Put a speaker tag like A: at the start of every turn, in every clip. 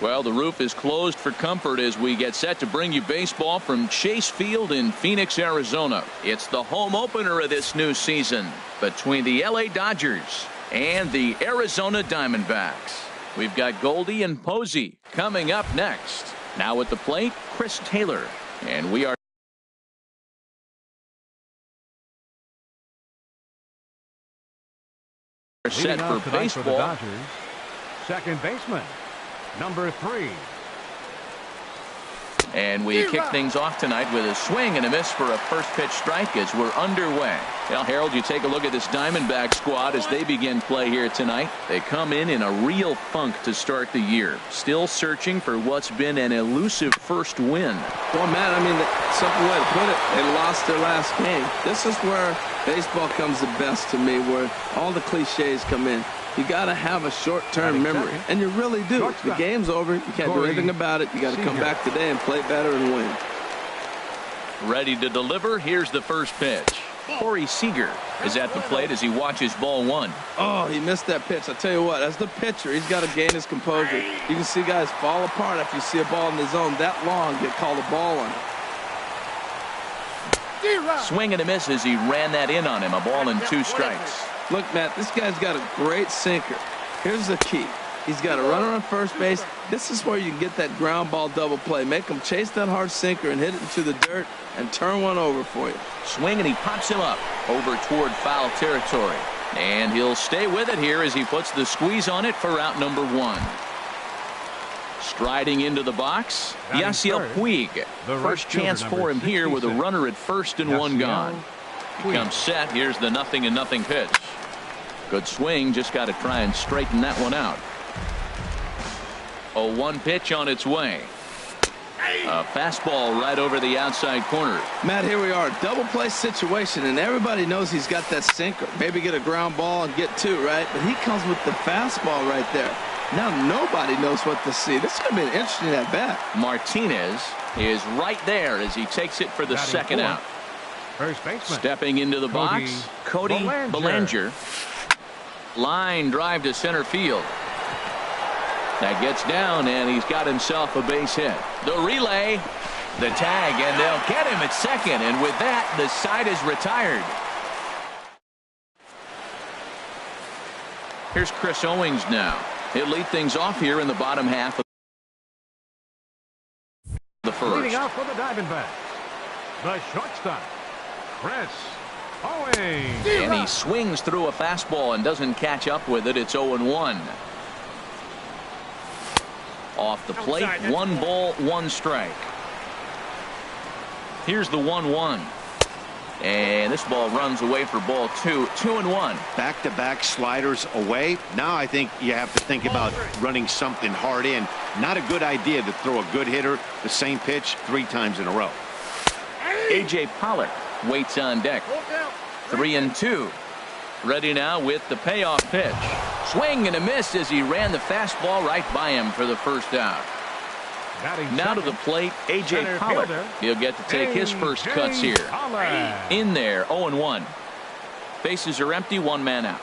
A: Well, the roof is closed for comfort as we get set to bring you baseball from Chase Field in Phoenix, Arizona. It's the home opener of this new season between the LA Dodgers and the Arizona Diamondbacks. We've got Goldie and Posey coming up next. Now at the plate, Chris Taylor. And we are set for baseball.
B: For the Dodgers, second baseman, number 3.
A: And we kick things off tonight with a swing and a miss for a first pitch strike as we're underway. Well, Harold, you take a look at this Diamondback squad as they begin play here tonight. They come in a real funk to start the year. Still searching for what's been an elusive first win.
C: Well, Matt, I mean, simple way to put it, they lost their last game. This is where baseball comes the best to me, where all the cliches come in. You got to have a short-term memory, and you really do. The game's over. You can't do anything about it. You got to come back today and play better and win.
A: Ready to deliver. Here's the first pitch. Corey Seager is at the plate as he watches ball 1.
C: Oh, he missed that pitch. I tell you what, as the pitcher, he's got to gain his composure. You can see guys fall apart after you see a ball in the zone that long, get called a ball on it.
A: Swing and a miss as he ran that in on him. A ball and 2 strikes.
C: Look, Matt, this guy's got a great sinker. Here's the key. He's got a runner on first base. This is where you can get that ground ball double play. Make him chase that hard sinker and hit it into the dirt and turn one over for you.
A: Swing, and he pops him up over toward foul territory. And he'll stay with it here as he puts the squeeze on it for out number 1. Striding into the box, Yasiel Puig. First chance for him here with a runner at first and 1 gone. He comes set. Here's the 0-0 pitch. Good swing. Just got to try and straighten that one out. 0-1 pitch on its way. A fastball right over the outside corner.
C: Matt, here we are. Double play situation, and everybody knows he's got that sinker. Maybe get a ground ball and get 2, right? But he comes with the fastball right there. Now nobody knows what to see. This is going to be an interesting at bat.
A: Martinez is right there as he takes it for the second out.
B: First baseman.
A: Stepping into the box, Cody Bellinger. Line drive to center field. That gets down, and he's got himself a base hit. The relay, the tag, and they'll get him at second. And with that, the side is retired. Here's Chris Owings now. He'll lead things off here in the bottom half of the first.
B: Leading off for the Diamondbacks, the shortstop, Chris Owings.
A: And he swings through a fastball and doesn't catch up with it. It's 0-1. Off the plate, 1 ball, 1 strike. Here's the 1-1. And this ball runs away for ball 2. 2-1.
D: Back-to-back sliders away. Now I think you have to think about running something hard in. Not a good idea to throw a good hitter the same pitch 3 times in a row.
A: A.J. Pollock waits on deck. 3-2. Ready now with the payoff pitch. Swing and a miss as he ran the fastball right by him for the first out. Now to the plate, A.J. Pollock. He'll get to take his first cuts here. In there, 0-1. Bases are empty, 1 man out.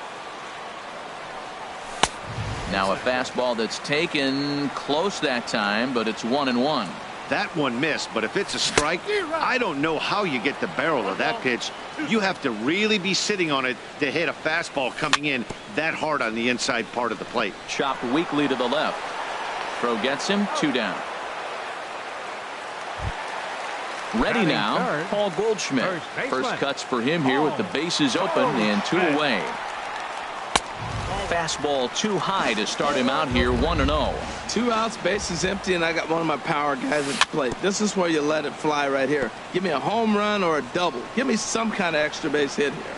A: Now a fastball that's taken close that time, but it's 1-1.
D: That one missed, but if it's a strike, I don't know how you get the barrel of that pitch. You have to really be sitting on it to hit a fastball coming in that hard on the inside part of the plate.
A: Chopped weakly to the left. Throw gets him, 2 down. Ready now, Paul Goldschmidt. First cuts for him here with the bases open and 2 away. Fastball too high to start him out here, 1-0.
C: 2 outs, bases empty, and I got one of my power guys at the plate. This is where you let it fly right here. Give me a home run or a double. Give me some kind of extra base hit here.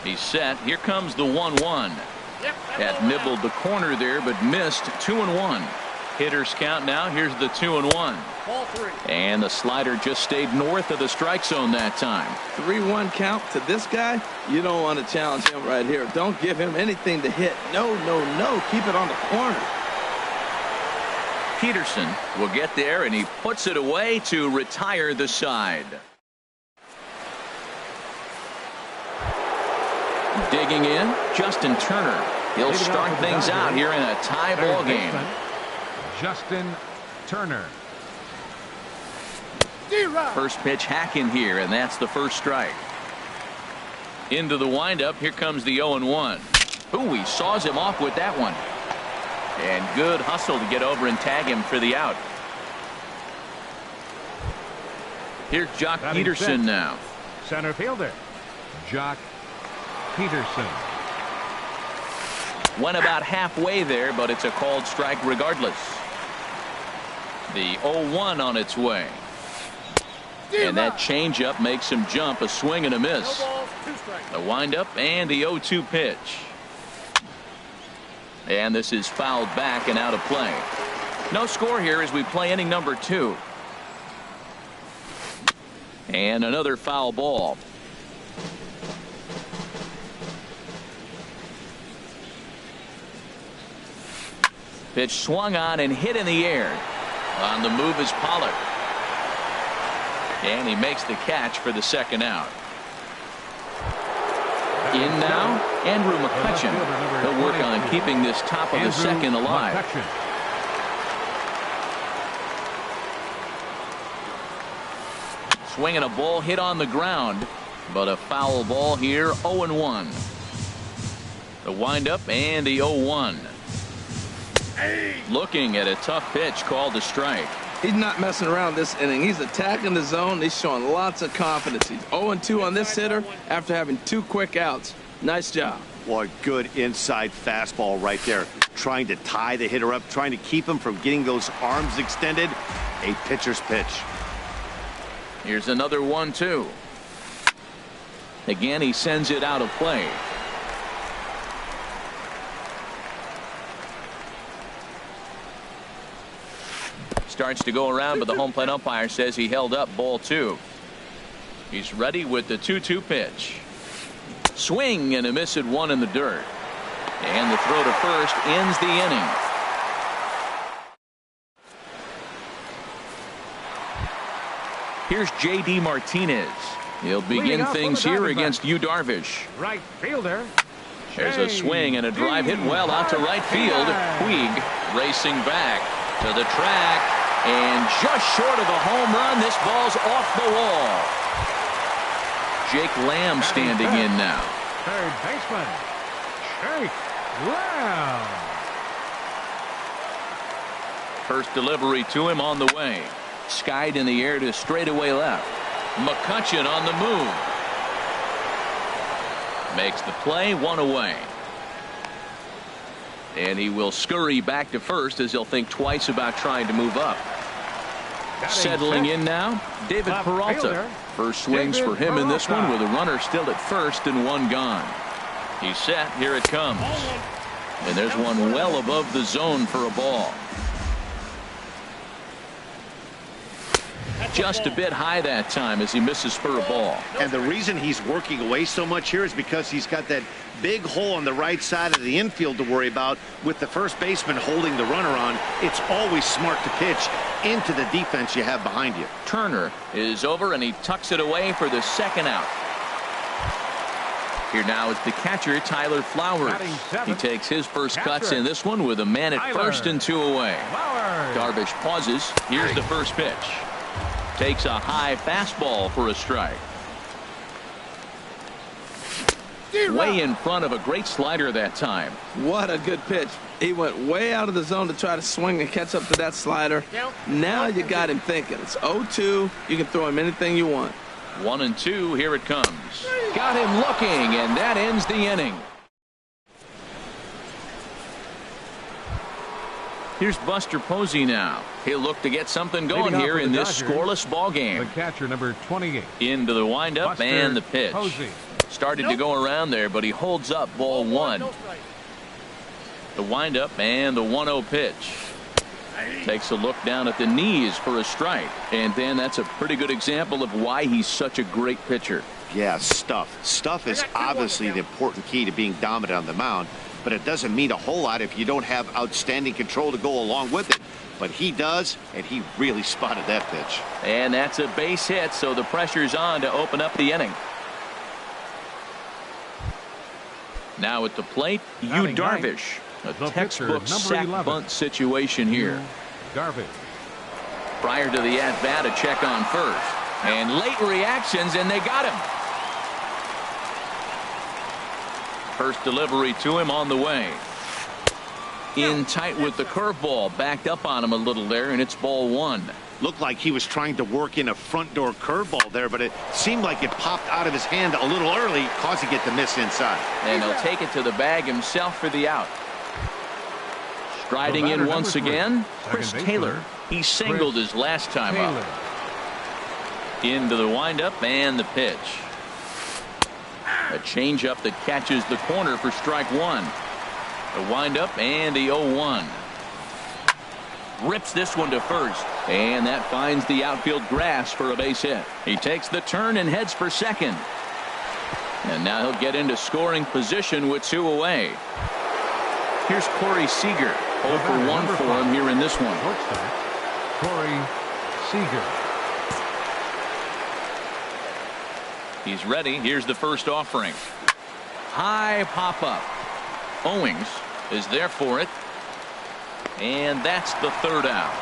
A: He's set. Here comes the 1-1. Had nibbled the corner there, but missed. 2-1. Hitters count now. Here's the 2-1. And the slider just stayed north of the strike zone that time.
C: 3-1 count to this guy. You don't want to challenge him right here. Don't give him anything to hit. No, no, no. Keep it on the corner.
A: Peterson will get there, and he puts it away to retire the side. Digging in, Justin Turner. He'll start things out here in a tie ball game.
B: Justin Turner.
A: First pitch hacking here, and that's the first strike. Into the windup. Here comes the 0-1. Ooh, he saws him off with that one. And good hustle to get over and tag him for the out. Here's Jock Peterson now.
B: Center fielder, Jock Peterson.
A: Went about halfway there, but it's a called strike regardless. The 0-1 on its way. And that changeup makes him jump. A swing and a miss. The windup and the 0-2 pitch. And this is fouled back and out of play. No score here as we play inning number 2. And another foul ball. Pitch swung on and hit in the air. On the move is Pollard. And he makes the catch for the second out. In now, Andrew McCutchen. He'll work on keeping this top of the second alive. Swinging a ball hit on the ground, but a foul ball here. 0-1. The windup and the 0-1. Looking at a tough pitch called a strike.
C: He's not messing around this inning. He's attacking the zone. He's showing lots of confidence. He's 0-2 on this hitter after having 2 quick outs. Nice job.
D: Well, good inside fastball right there. Trying to tie the hitter up, trying to keep him from getting those arms extended. A pitcher's pitch.
A: Here's another 1-2. Again, he sends it out of play. Starts to go around, but the home plate umpire says he held up ball 2. He's ready with the 2-2 pitch. Swing and a miss at 1 in the dirt. And the throw to first ends the inning. Here's J.D. Martinez. He'll begin things here against Yu Darvish.
B: Right fielder.
A: There's a swing and a drive hit well out to right field. Puig racing back to the track. And just short of a home run, this ball's off the wall. Jake Lamb standing in now.
B: Third baseman, Jake Lamb.
A: First delivery to him on the way. Skied in the air to straightaway left. McCutchen on the move. Makes the play, 1 away. And he will scurry back to first as he'll think twice about trying to move up. Settling in now, David Peralta. First swings for him in this one with a runner still at first and 1 gone. He's set. Here it comes. And there's one well above the zone for a ball. Just a bit high that time as he misses for a ball.
D: And the reason he's working away so much here is because he's got that big hole on the right side of the infield to worry about. With the first baseman holding the runner on, it's always smart to pitch into the defense you have behind you.
A: Turner is over and he tucks it away for the second out. Here now is the catcher, Tyler Flowers. He takes his first cuts in this one with a man at first and 2 away. Darvish pauses. Here's the first pitch. Takes a high fastball for a strike. Way in front of a great slider that time.
C: What a good pitch. He went way out of the zone to try to swing and catch up to that slider. Now you got him thinking. It's 0-2. You can throw him anything you want.
A: 1-2. Here it comes. Got him looking, and that ends the inning. Here's Buster Posey now. He'll look to get something going here in this scoreless ball game.
B: The catcher, number 28.
A: Into the windup
B: Buster
A: and the pitch.
B: Posey.
A: Started to go around there, but he holds up ball 1. The windup and the 1-0 pitch. Takes a look down at the knees for a strike. And then that's a pretty good example of why he's such a great pitcher.
D: Yeah, stuff. Stuff is obviously the important key to being dominant on the mound, but it doesn't mean a whole lot if you don't have outstanding control to go along with it. But he does, and he really spotted that pitch.
A: And that's a base hit, so the pressure's on to open up the inning. Now at the plate, Yu Darvish. A textbook sack bunt situation here.
B: garbage.
A: Prior to the at-bat, a check on first. And late reactions, and they got him. First delivery to him on the way. In tight with the curveball. Backed up on him a little there, and it's ball one.
D: Looked like he was trying to work in a front door curveball there, but it seemed like it popped out of his hand a little early, causing it to miss inside.
A: And he'll take it to the bag himself for the out. Striding in once again, Chris Taylor. He singled his last time up. Into the windup and the pitch. A changeup that catches the corner for strike one. The windup and the 0-1. Rips this one to first, and that finds the outfield grass for a base hit. He takes the turn and heads for second. And now he'll get into scoring position with 2 away. Here's Corey Seager. 0 for 1 for him here in this one.
B: Corey Seager.
A: He's ready. Here's the first offering. High pop-up. Owings is there for it. And that's the third out.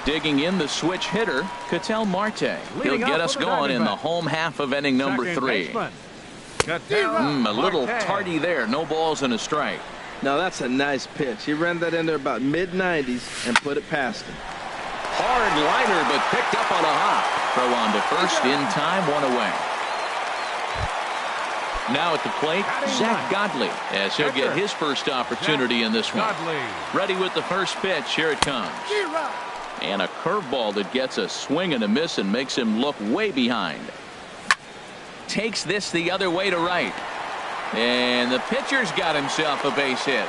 A: Digging in the switch hitter, Ketel Marte. He'll get us going in the home half of inning number 3. A little tardy there. No balls and a strike.
C: Now that's a nice pitch. He ran that in there about mid-90s and put it past him.
A: Hard liner, but picked up on a hop. Throw on to first in time, 1 away. Now at the plate, Zach Godley, as he'll get his first opportunity in this one. Ready with the first pitch. Here it comes. And a curveball that gets a swing and a miss and makes him look way behind. Takes this the other way to right. And the pitcher's got himself a base hit.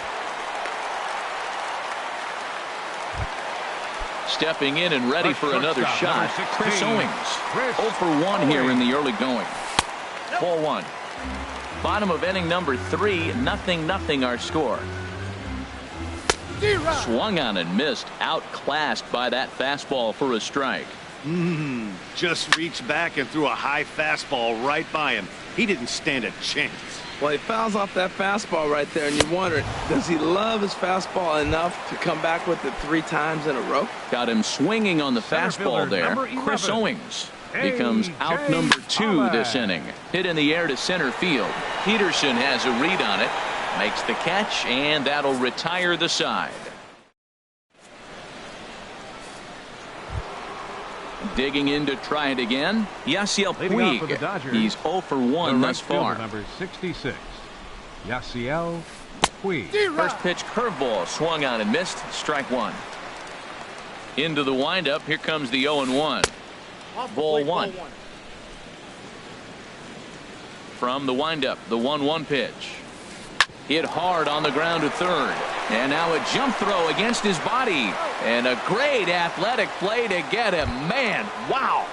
A: Stepping in and ready for another shot, Chris Owings. 0 for 1 here in the early going. Ball one. Bottom of inning number 3, 0-0 our score. Swung on and missed, outclassed by that fastball for a strike.
D: Just reached back and threw a high fastball right by him. He didn't stand a chance.
C: Well, he fouls off that fastball right there, and you wonder, does he love his fastball enough to come back with it 3 times in a row?
A: Got him swinging on the fastball there. Chris Owings becomes out number 2 this inning. Hit in the air to center field. Peterson has a read on it. Makes the catch, and that'll retire the side. Digging in to try it again, Yasiel Puig. He's 0 for 1 thus far.
B: Number 66, Yasiel Puig.
A: First pitch curveball, swung on and missed. Strike 1. Into the windup. Here comes the 0-1. Ball 1. From the windup, the 1-1 pitch. Hit hard on the ground to third. And now a jump throw against his body. And a great athletic play to get him. Man, wow.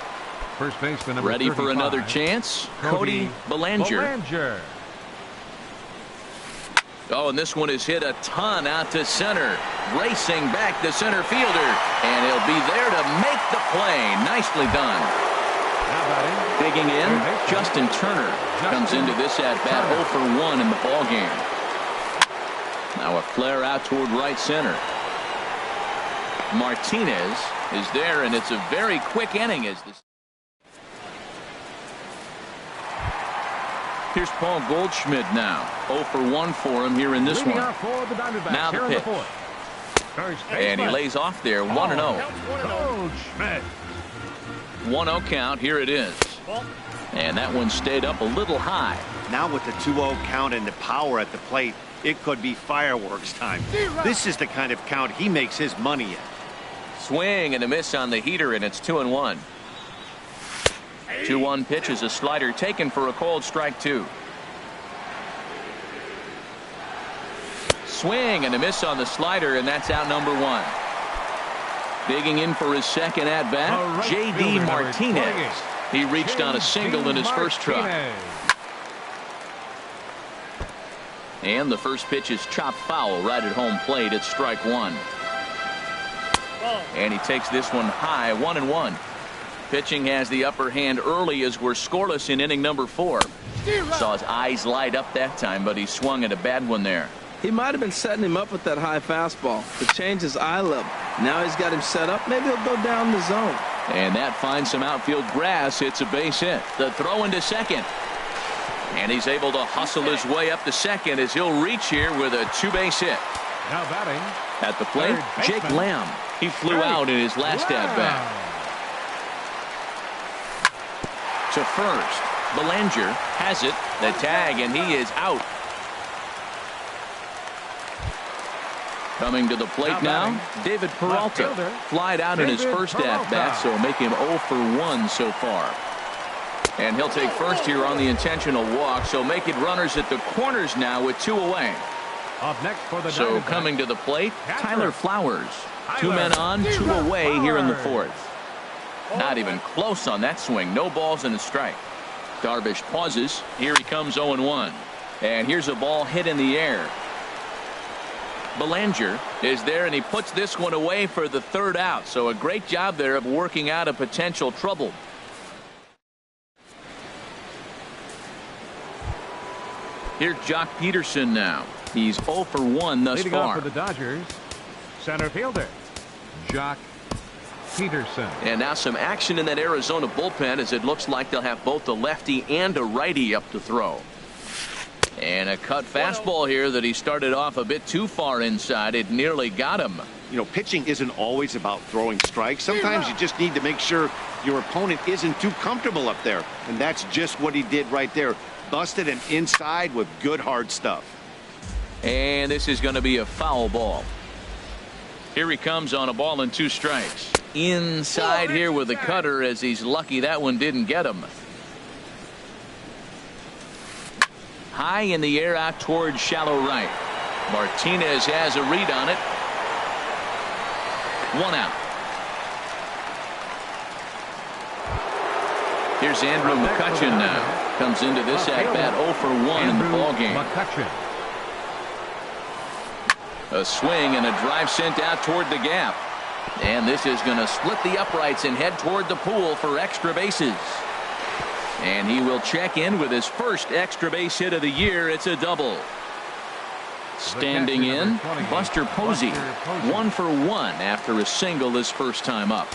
B: First baseman number
A: ready
B: 35,
A: for another chance. Cody Bellinger. Oh, and this one is hit a ton out to center. Racing back the center fielder. And he'll be there to make the play. Nicely done. Digging in, Justin Turner comes into this at-bat 0 for 1 in the ballgame. Now a flare out toward right center. Martinez is there, and it's a very quick inning as this. Here's Paul Goldschmidt now. 0 for 1 for him here in this one. Now the pitch. And he lays off there, 1-0.
B: Goldschmidt.
A: 1-0 count. Here it is. And that one stayed up a little high.
D: Now with the 2-0 count and the power at the plate, it could be fireworks time. This is the kind of count he makes his money in.
A: Swing and a miss on the heater, and it's 2-1. 2-1 pitch is a slider taken for a called strike 2. Swing and a miss on the slider, and that's out number 1. Digging in for his second at-bat, J.D. Martinez. He reached on a single in his first try. And the first pitch is chopped foul right at home plate. It's strike 1. And he takes this one high, 1-1. Pitching has the upper hand early as we're scoreless in inning number 4. Saw his eyes light up that time, but he swung at a bad one there.
C: He might have been setting him up with that high fastball to change his eye level. Now he's got him set up. Maybe he'll go down the zone.
A: And that finds some outfield grass. It's a base hit. The throw into second. And he's able to hustle his way up to second as he'll reach here with a 2-base hit.
B: Now batting.
A: At the plate, Jake Lamb. He flew out in his last at-bat. To first, Belanger has it. The tag, and he is out. Coming to the plate now, David Peralta. Flied out in his first at-bat, so make him 0 for 1 so far. And he'll take first here on the intentional walk, so make it runners at the corners now with 2 away.
B: Up next for the
A: So coming to the plate, Tyler Flowers. 2 men on, 2 away here in the 4th. Not even close on that swing. No balls and a strike. Darvish pauses. Here he comes 0-1. And here's a ball hit in the air. Belanger is there, and he puts this one away for the 3rd out. So a great job there of working out a potential trouble. Here's Jock Peterson now. He's 0 for 1 thus
B: Leading
A: far.
B: off for the Dodgers, center fielder Jock Peterson.
A: And now some action in that Arizona bullpen as it looks like they'll have both a lefty and a righty up to throw. And a cut fastball here that he started off a bit too far inside. It nearly got him.
D: You know, pitching isn't always about throwing strikes. Sometimes you just need to make sure your opponent isn't too comfortable up there. And that's just what he did right there. Busted him inside with good hard stuff.
A: And this is going to be a foul ball. Here he comes on a ball and 2 strikes. Inside here with the cutter, as he's lucky that one didn't get him. High in the air out towards shallow right. Martinez has a read on it. 1 out. Here's Andrew McCutchen now. Comes into this at-bat 0 for 1 in the ballgame. A swing and a drive sent out toward the gap. And this is going to split the uprights and head toward the pool for extra bases. And he will check in with his first extra base hit of the year. It's a double. Standing in, Buster Posey. 1 for 1 after a single his first time up.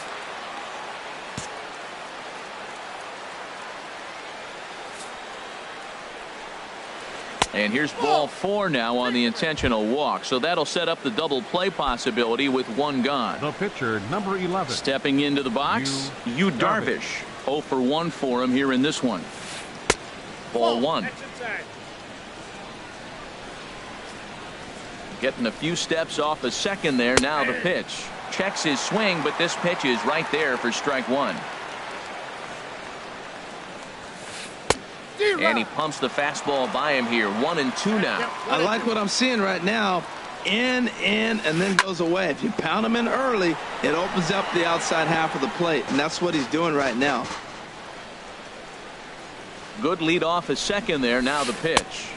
A: And here's ball 4 now on the intentional walk. So that'll set up the double play possibility with 1 gone.
B: The pitcher, number 11.
A: Stepping into the box, Yu Darvish. 0 for 1 for him here in this one. Ball 1. Getting a few steps off a second there. Now the pitch. Checks his swing, but this pitch is right there for strike 1. And he pumps the fastball by him here. 1-2 now.
C: I like what I'm seeing right now. In, and then goes away. If you pound him in early, it opens up the outside half of the plate, and that's what he's doing right now.
A: Good lead off a second there. Now the pitch.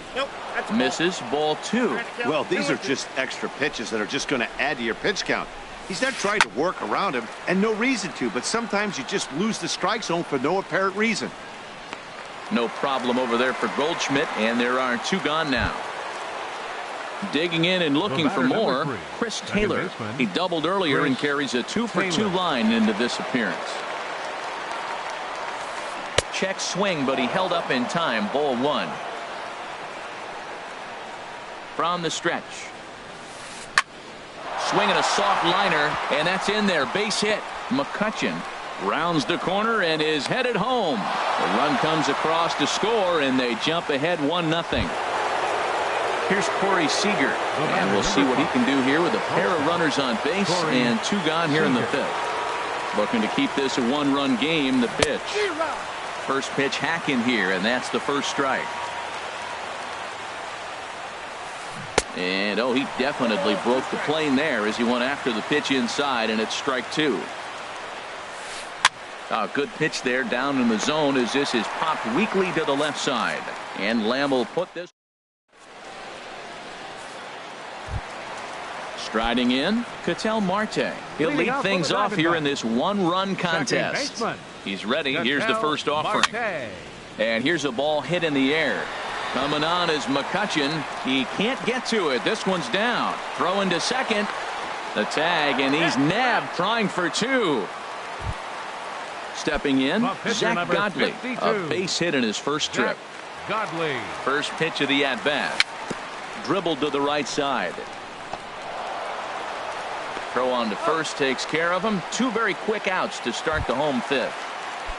A: Misses. Ball 2.
D: Well, these are just extra pitches that are just going to add to your pitch count. He's not trying to work around him, and no reason to, but sometimes you just lose the strike zone for no apparent reason.
A: No problem over there for Goldschmidt, and there are 2 gone now. Digging in and looking for more, Chris Taylor. He doubled earlier and carries a 2 for 2 line into this appearance. Check swing, but he held up in time. Ball 1. From the stretch. Swinging a soft liner, and that's in there. Base hit. McCutchen rounds the corner and is headed home. The run comes across to score, and they jump ahead 1-0. Here's Corey Seager, and we'll see what he can do here with a pair of runners on base and 2 gone here in the 5th. Looking to keep this a 1-run game. The pitch. First pitch hacking here, and that's the first strike. And he definitely broke the plane there as he went after the pitch inside, and it's strike 2. A good pitch there down in the zone as this is popped weakly to the left side. And Lamb will put this. Striding in, Ketel Marte. He'll
B: Leading
A: lead
B: off
A: things
B: on the
A: off here
B: driving
A: in this one-run contest.
B: baseman.
A: He's ready. Here's the
B: Ketel
A: first offering.
B: Marte.
A: And here's a ball hit in the air. Coming on is McCutcheon. He can't get to it. This one's down. Throw into second. The tag, and he's nabbed trying for two. Stepping in,
B: The pitcher,
A: Zach
B: number
A: Godley.
B: 52.
A: A base hit in his first trip.
B: Godley.
A: First pitch of the at-bat. Dribbled to the right side. Throw on to first takes care of him. Two very quick outs to start the home fifth.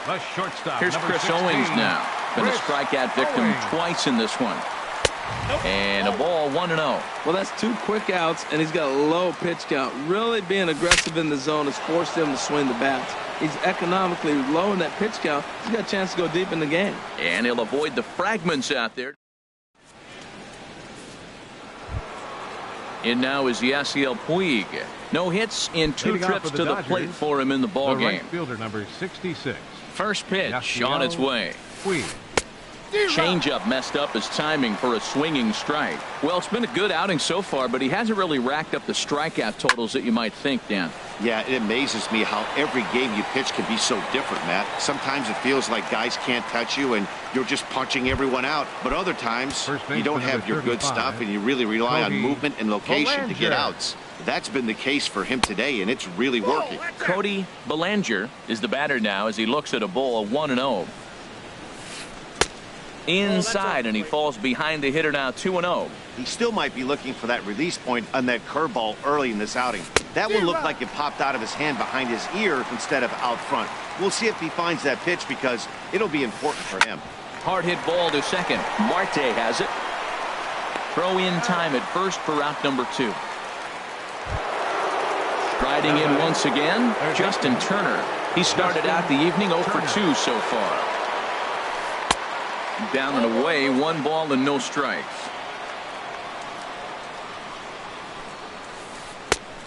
B: The shortstop.
A: Here's
B: number
A: Chris
B: 16.
A: Owings now. Been a
B: Chris
A: strikeout victim
B: Owings.
A: twice in this one. And a ball 1-0.
C: Well, that's two quick outs, and he's got a low pitch count. Really being aggressive in the zone has forced him to swing the bats. He's economically low in that pitch count. He's got a chance to go deep in the game.
A: And he'll avoid the fragments out there. In now is Yasiel Puig. No hits in two
B: Leading off
A: trips
B: for
A: to
B: the
A: the plate
B: Dodgers,
A: for him in the ball
B: The
A: game.
B: right fielder, number 66.
A: First pitch
B: Yasiel
A: on its way.
B: Puig.
A: Changeup messed up his timing for a swinging strike. Well, it's been a good outing so far, but he hasn't really racked up the strikeout totals that you might think, Dan.
D: Yeah, it amazes me how every game you pitch can be so different, Matt. Sometimes it feels like guys can't touch you and you're just punching everyone out. But other times you don't have your good stuff and you really rely on movement and location to get outs. That's been the case for him today, and it's really working.
A: Cody Bellinger is the batter now as he looks at a ball 1-0. Inside, and he falls behind the hitter now 2-0.
D: He still might be looking for that release point on that curveball early in this outing. That one looked like it popped out of his hand behind his ear instead of out front. We'll see if he finds that pitch because it'll be important for him.
A: Hard hit ball to second. Marte has it. Throw in time at first for out number 2. Striding in once again, Justin Turner. He started out the evening 0 for 2 so far. Down and away, 1 ball and no strikes.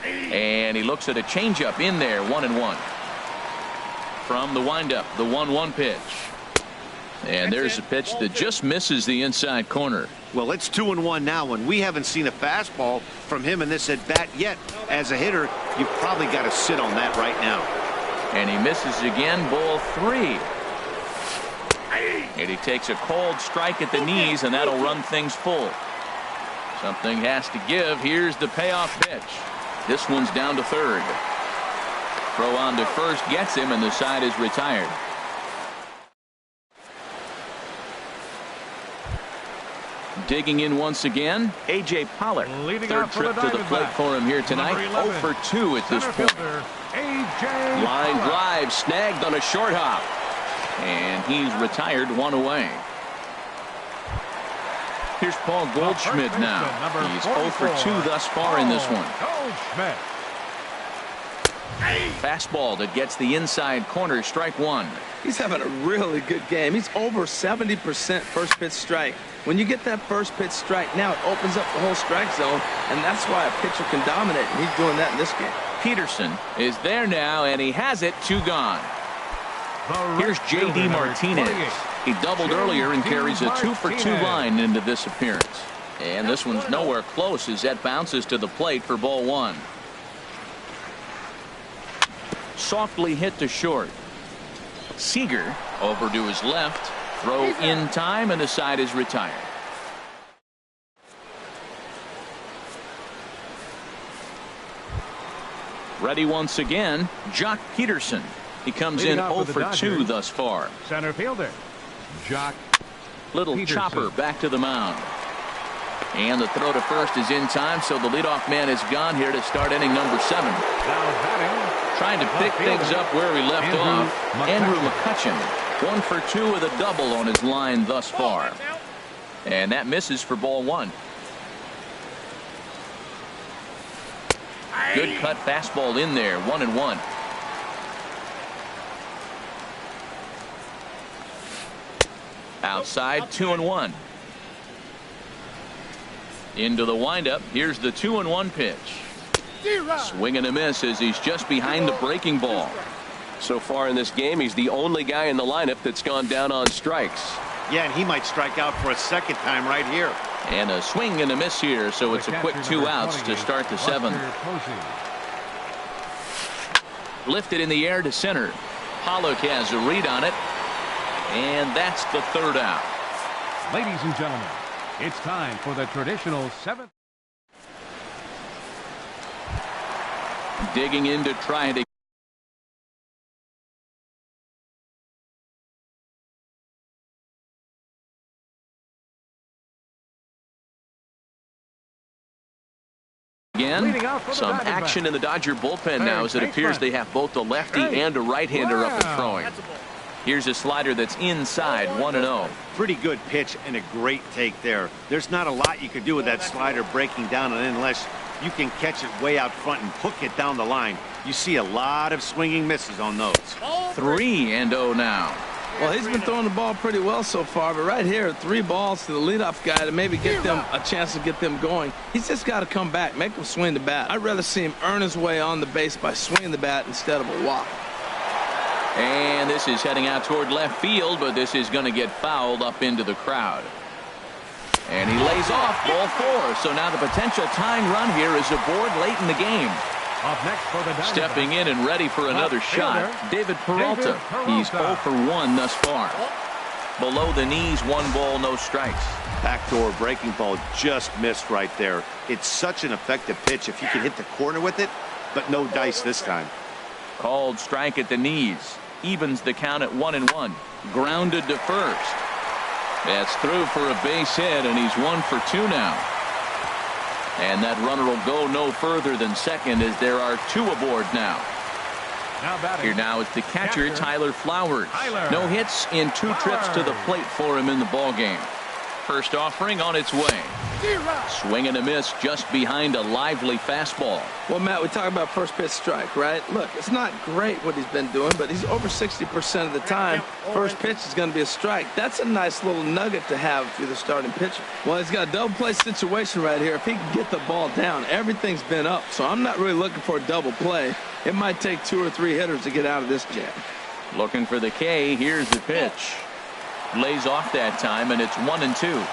A: And he looks at a changeup in there, 1-1. From the windup, the 1-1 pitch. And there's a pitch that just misses the inside corner.
D: Well, it's 2-1 now, and we haven't seen a fastball from him in this at bat yet. As a hitter, you've probably got to sit on that right now.
A: And he misses again, ball 3. And he takes a cold strike at the knees, and that'll run things full. Something has to give. Here's the payoff pitch. This one's down to third. Throw on to first gets him, and the side is retired. Digging in once again, A.J. Pollard. Third trip to the plate for him here tonight. 0 for 2 at this point.
B: A.J.
A: Line drive snagged on a short hop. And he's retired, 1 away. Here's Paul Goldschmidt now. He's 0 for 2 thus far in this one.
B: Goldschmidt.
A: Fastball that gets the inside corner, strike 1.
C: He's having a really good game. He's over 70% first pitch strike. When you get that first pitch strike, now it opens up the whole strike zone, and that's why a pitcher can dominate, and he's doing that in this game.
A: Peterson is there now, and he has it, 2 gone. Here's J.D. Martinez. He doubled earlier and carries a 2 for 2 line into this appearance. And this one's nowhere close as that bounces to the plate for ball 1. Softly hit to short. Seager over to his left. Throw in time, and the side is retired. Ready once again, Jock Peterson. He comes in 0 for 2 thus far.
B: Center fielder, Jock
A: Little
B: Peterson.
A: chopper back to the mound. And the throw to first is in time, so the leadoff man is gone here to start inning number 7.
B: Now batting.
A: Trying to pick things up where he left off. Andrew McCutcheon, 1 for 2 with a double on his line thus far. And that misses for ball 1. Good cut fastball in there, 1-1. Outside, 2-1. Into the windup. Here's the 2-1 pitch. Swing and a miss as he's just behind the breaking ball.
E: So far in this game, he's the only guy in the lineup that's gone down on strikes.
D: Yeah, and he might strike out for a second time right here.
A: And a swing and a miss here, so it's a quick 2 outs to start the 7th. Lifted in the air to center. Pollock has a read on it, and that's the 3rd out.
B: Ladies and gentlemen, it's time for the traditional 7th.
A: Digging in to try to again. Some action in the Dodger bullpen now, as it appears they have both a lefty and a right-hander up and throwing. Here's a slider that's inside, 1-0.
D: Pretty good pitch and a great take there. There's not a lot you can do with that slider breaking down, and unless you can catch it way out front and hook it down the line, you see a lot of swinging misses on those.
A: 3-0 now.
C: Well, he's been throwing the ball pretty well so far, but right here, 3 balls to the leadoff guy to maybe get them a chance to get them going. He's just got to come back, make him swing the bat. I'd rather see him earn his way on the base by swinging the bat instead of a walk.
A: And this is heading out toward left field, but this is going to get fouled up into the crowd. And he lays off, ball 4. So now the potential tying run here is aboard late in the game.
B: Up next for the
A: Stepping in and ready for another shot, David Peralta. He's 0 for 1 thus far. Below the knees, 1 ball, no strikes.
D: Backdoor breaking ball just missed right there. It's such an effective pitch if you can hit the corner with it, but no dice this time.
A: Called strike at the knees. Evens the count at 1-1. Grounded to first. That's through for a base hit, and he's 1 for 2 now. And that runner will go no further than second, as there are 2 aboard now. Here now is the catcher, Tyler Flowers. No hits in 2 trips to the plate for him in the ballgame. First offering on its way. Swing and a miss just behind a lively fastball.
C: Well, Matt, we talk about first pitch strike, right? Look, it's not great what he's been doing, but he's over 60% of the time. First pitch is going to be a strike. That's a nice little nugget to have if you're the starting pitcher. Well, he's got a double play situation right here. If he can get the ball down, everything's been up. So I'm not really looking for a double play. It might take 2 or 3 hitters to get out of this jam.
A: Looking for the K. Here's the pitch. Lays off that time, and it's 1-2.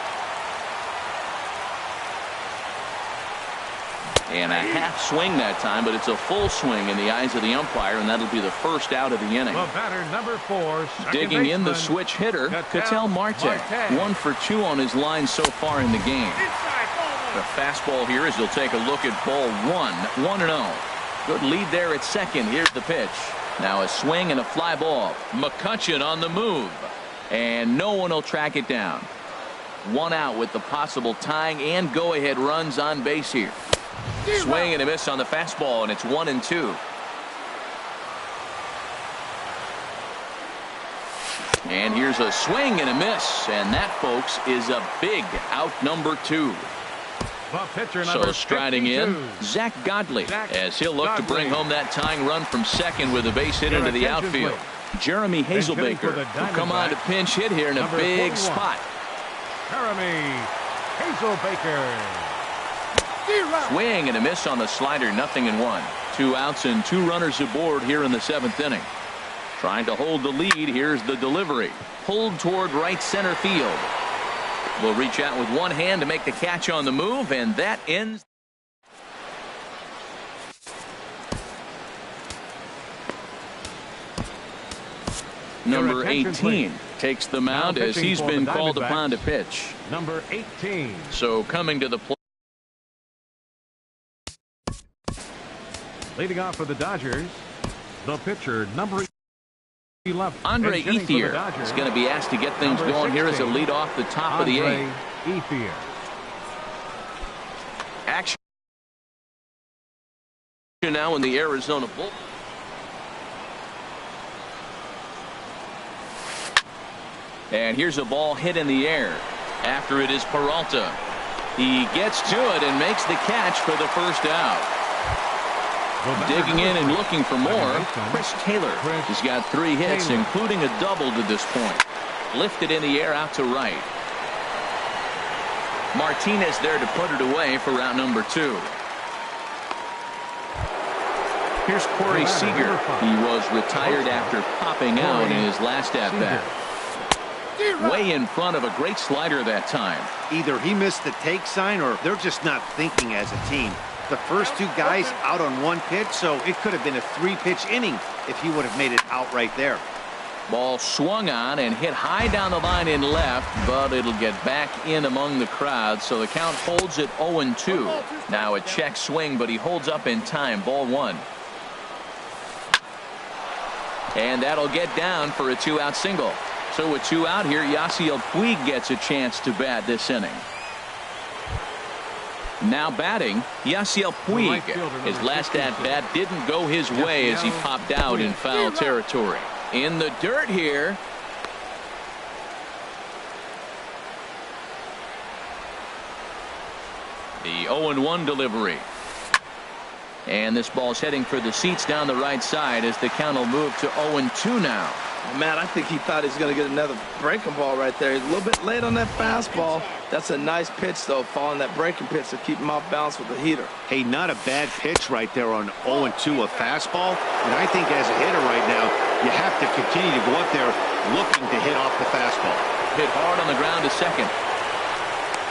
A: And a half swing that time, but it's a full swing in the eyes of the umpire, and that'll be the first out of the inning.
B: The batter, number 4,
A: digging in the switch hitter, Ketel Marte. 1 for 2 on his line so far in the game. The fastball here as he'll take a look at ball 1. 1-0. Good lead there at second. Here's the pitch. Now a swing and a fly ball. McCutchen on the move. And no one will track it down. 1 out with the possible tying and go-ahead runs on base here. Swing and a miss on the fastball, and it's 1-2. And here's a swing and a miss, and that, folks, is a big out number 2. So striding 52. In, Zach Godley, as he'll look to bring home that tying run from second with a base hit into the outfield. Jeremy Hazelbaker will come on to pinch hit here in a big spot.
B: Jeremy Hazelbaker.
A: Swing and a miss on the slider, 0-1. 2 outs and 2 runners aboard here in the 7th inning. Trying to hold the lead. Here's the delivery. Pulled toward right center field. Will reach out with one hand to make the catch on the move, and that ends. Number 18 takes the mound as he's been called upon to pitch.
B: Number 18.
A: So coming to the plate.
B: Leading off for the Dodgers, the pitcher, number 11.
A: Andre Ethier is going to be asked to get things going here as a lead off the top of the 8th.
B: Ethier.
A: Action now in the Arizona bullpen. And here's a ball hit in the air. After it is Peralta. He gets to it and makes the catch for the first out. Digging in and looking for more, Chris Taylor. He's got 3 hits, including a double to this point. Lifted in the air out to right. Martinez there to put it away for round number 2. Here's Corey Seager. He was retired after popping out in his last at-bat. Way in front of a great slider that time.
D: Either he missed the take sign or they're just not thinking as a team. The first two guys out on one pitch, so it could have been a 3-pitch inning if he would have made it out right there.
A: Ball swung on and hit high down the line in left, but it'll get back in among the crowd, so the count holds at 0-2. Now a check swing, but he holds up in time. Ball 1. And that'll get down for a 2-out single. So with 2 out here, Yasiel Puig gets a chance to bat this inning. Now batting, Yasiel Puig. His last at-bat didn't go his way as he popped out in foul territory. In the dirt here. The 0-1 delivery. And this ball's heading for the seats down the right side as the count will move to 0-2 now.
C: Matt, I think he thought he was going to get another breaking ball right there. He's a little bit late on that fastball. That's a nice pitch, though, following that breaking pitch to keep him off balance with the heater.
D: Hey, not a bad pitch right there on 0-2, a fastball. And I think as a hitter right now, you have to continue to go up there looking to hit off the fastball.
A: Hit hard on the ground to second.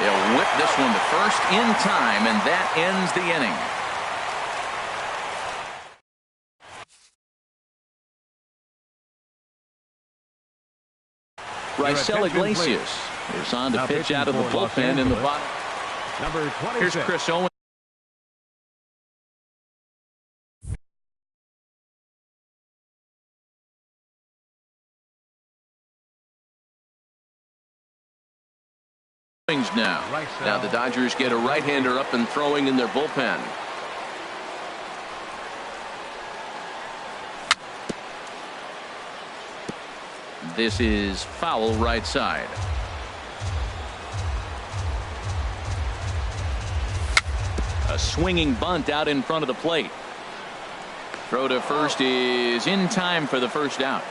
A: They'll whip this one to first in time, and that ends the inning. Raisel Iglesias is on to pitch out of the bullpen in the bottom.
B: Number 26.
A: Here's Chris Owens. Now the Dodgers get a right-hander up and throwing in their bullpen. This is foul right side. A swinging bunt out in front of the plate. Throw to first is in time for the first out.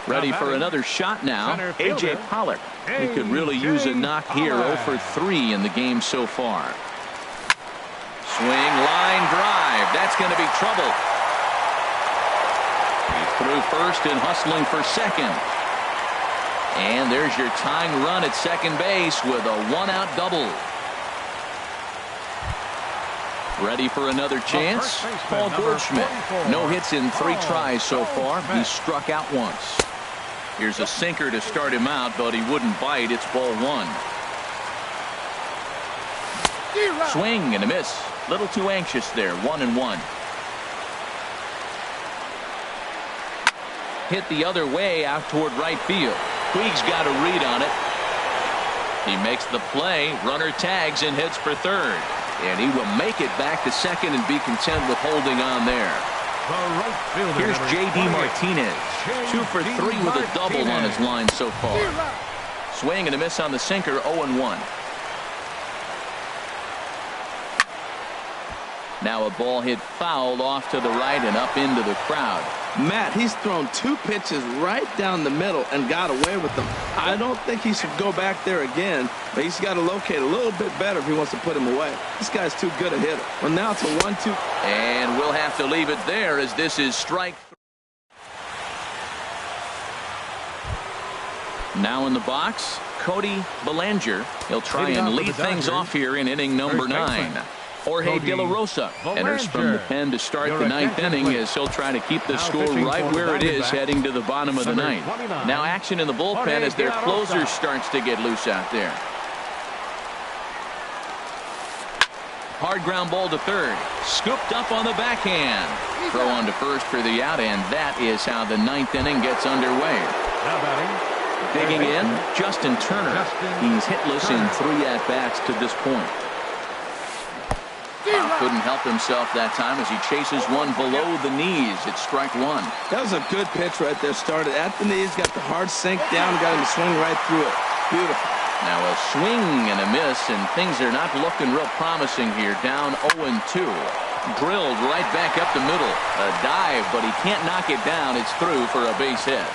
A: Ready for another shot now. A.J. Pollock. He could really use a knock here. 0 for 3 in the game so far. Swing, line drive. That's going to be trouble. Through first and hustling for second. And there's your tying run at second base with a 1-out double. Ready for another chance? Paul Goldschmidt. No hits in 3 tries so far. He's struck out once. Here's a sinker to start him out, but he wouldn't bite. It's ball 1. Swing and a miss. Little too anxious there. 1-1. Hit the other way out toward right field. Puig's got a read on it. He makes the play. Runner tags and heads for third. And he will make it back to second and be content with holding on there. Here's J.D. Martinez. 2 for 3 with a double on his line so far. Swing and a miss on the sinker. 0-1. Now a ball hit fouled off to the right and up into the crowd.
C: Matt, he's thrown 2 pitches right down the middle and got away with them. I don't think he should go back there again, but he's got to locate a little bit better if he wants to put him away. This guy's too good a hitter. Well, now it's a 1-2.
A: And we'll have to leave it there as this is strike 3. Now in the box, Cody Bellinger. He'll try and lead things off here in inning number 9. Jorge De La Rosa enters from the pen to start the 9th inning as he'll try to keep the score right where it is heading to the bottom of the 9th. Now action in the bullpen as their closer starts to get loose out there. Hard ground ball to third. Scooped up on the backhand. Throw on to first for the out, and that is how the 9th inning gets underway. Digging in, Justin Turner. He's hitless in 3 at-bats to this point. Couldn't help himself that time as he chases one below the knees. It's strike 1.
C: That was a good pitch right there. Started at the knees, got the hard sink down, got him to swing right through it. Beautiful.
A: Now a swing and a miss, and things are not looking real promising here. Down 0-2. Drilled right back up the middle. A dive, but he can't knock it down. It's through for a base hit.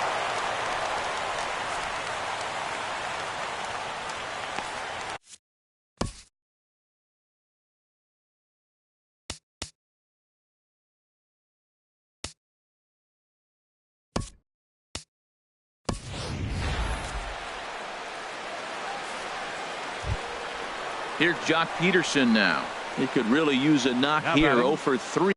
A: Here's Jock Peterson now. He could really use a knock here. 0 for 3.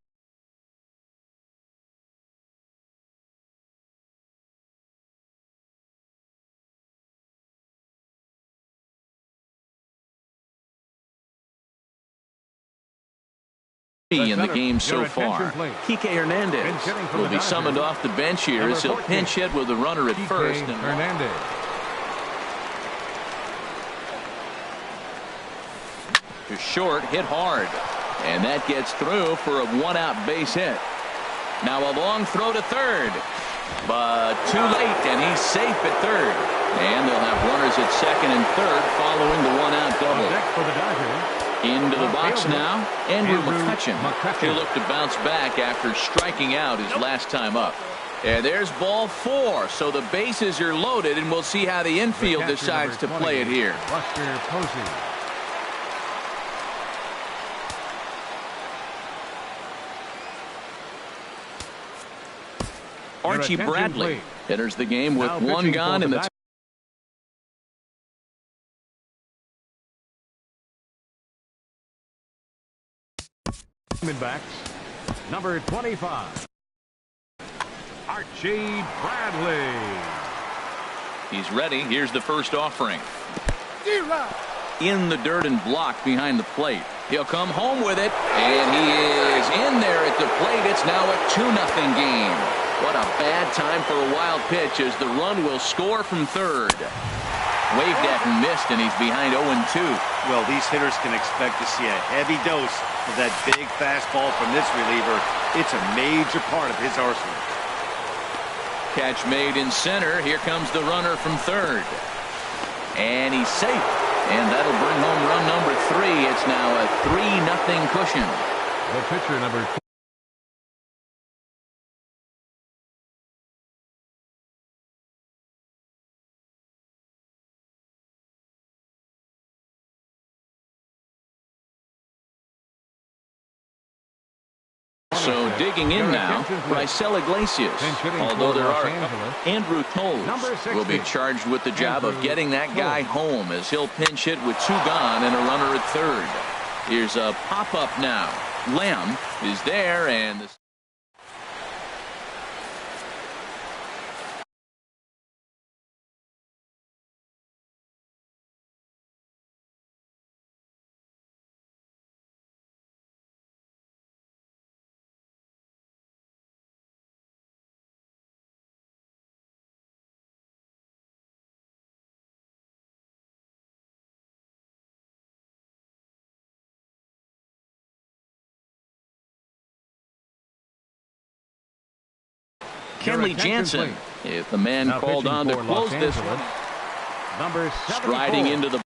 A: In the game so far. Kike Hernandez will be summoned off the bench here as he'll pinch hit with the runner at first.
B: Hernandez.
A: To short, hit hard. And that gets through for a one-out base hit. Now a long throw to third. But too late, and he's safe at third. And they'll have runners at second and third following the one-out double.
B: Next for the Dodgers.
A: Into the box now, Andrew McCutchen. He'll look to bounce back after striking out his last time up. And there's ball 4, so the bases are loaded, and we'll see how the infield decides to play it here.
B: Buster Posey.
A: Archie Bradley enters the game with one gone in the
B: backs. Number 25. Archie Bradley.
A: He's ready. Here's the first offering. In the dirt and blocked behind the plate. He'll come home with it, and he is in there at the plate. It's now a 2-0 game. What a bad time for a wild pitch as the run will score from third. Waved at and missed, and he's behind 0-2.
D: Well, these hitters can expect to see a heavy dose of that big fastball from this reliever. It's a major part of his arsenal.
A: Catch made in center. Here comes the runner from third. And he's safe. And that'll bring home run number 3. It's now a 3-0 cushion.
B: The pitcher, number 2.
A: So digging in now, Raisel Iglesias. Although there are Andrew Toles will be charged with the job of getting that guy home as he'll pinch hit with 2 gone and a runner at third. Here's a pop-up now. Lamb is there, and the Kenley Jansen is the man called on to close this one.
B: Number
A: Striding into the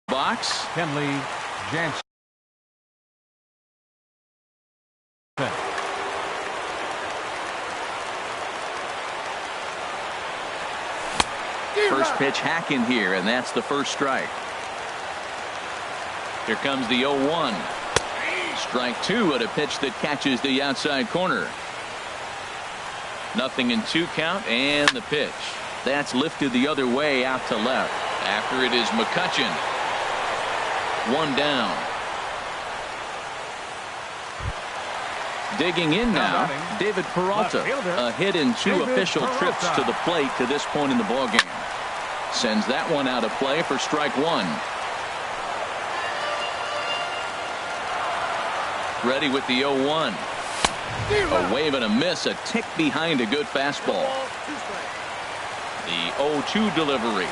A: box.
B: Kenley Jansen.
A: First pitch hack in here, and that's the first strike. Here comes the 0-1. Strike 2 at a pitch that catches the outside corner. 0-2 count, and the pitch. That's lifted the other way out to left. After it is McCutchen. 1 down. Digging in now, David Peralta. A hit in 2 official trips to the plate to this point in the ballgame. Sends that one out of play for strike 1. Ready with the 0-1. A wave and a miss, a tick behind a good fastball. The 0-2 delivery.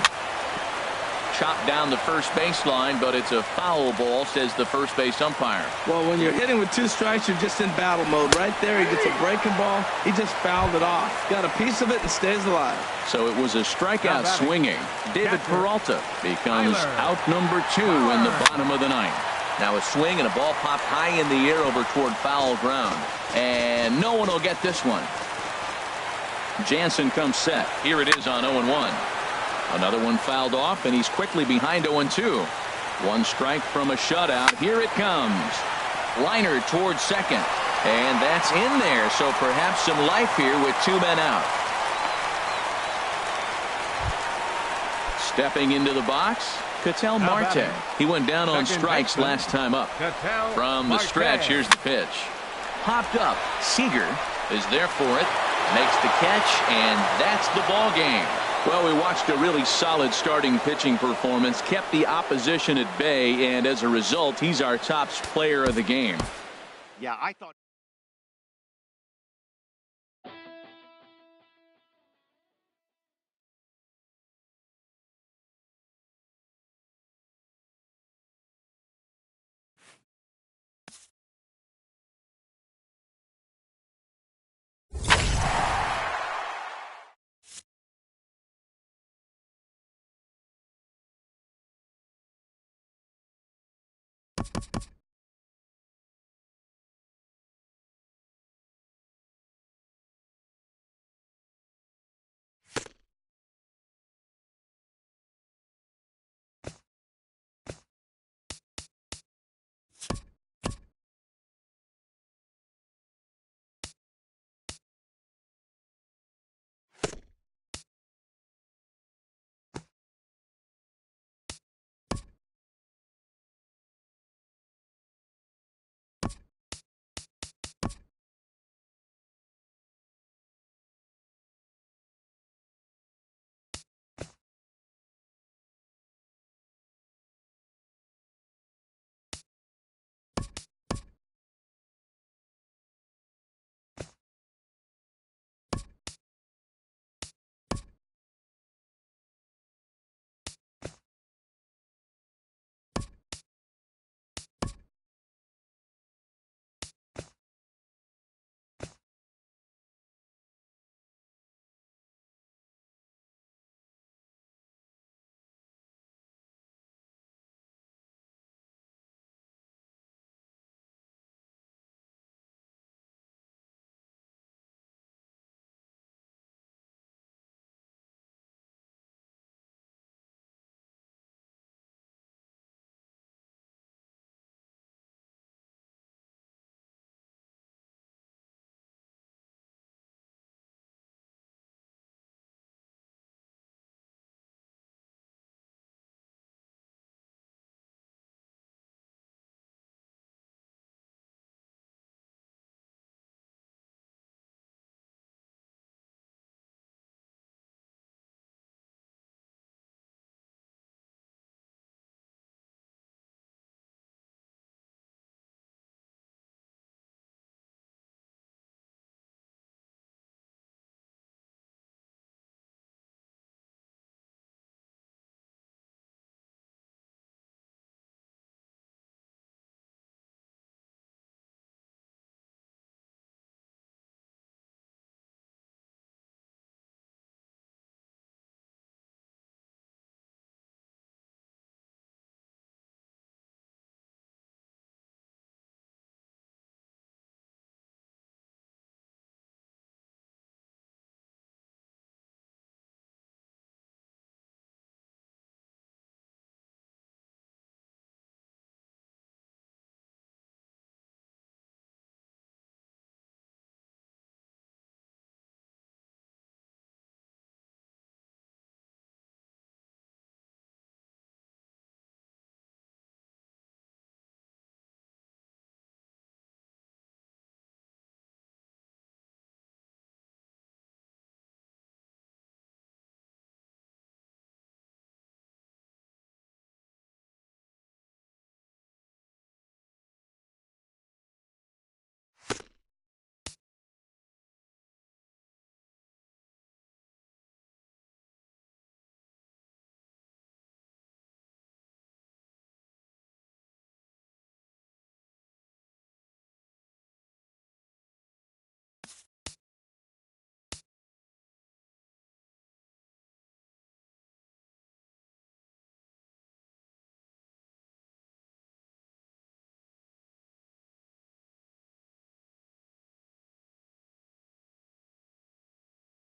A: Chopped down the first baseline, but it's a foul ball, says the first base umpire.
C: Well, when you're hitting with 2 strikes, you're just in battle mode. Right there, he gets a breaking ball. He just fouled it off. Got a piece of it and stays alive.
A: So it was a strikeout swinging. David Peralta becomes out number 2 in the bottom of the 9th. Now a swing and a ball popped high in the air over toward foul ground. And no one will get this one. Jansen comes set. Here it is on 0-1. Another one fouled off, and he's quickly behind 0-2. 1 strike from a shutout. Here it comes. Liner towards second. And that's in there, so perhaps some life here with 2 men out. Stepping into the box, Ketel Marte. He went down on strikes last time up. From the stretch, here's the pitch. Popped up. Seager is there for it. Makes the catch, and that's the ball game. Well, we watched a really solid starting pitching performance, kept the opposition at bay, and as a result, he's our top player of the game.
D: Yeah, I thought.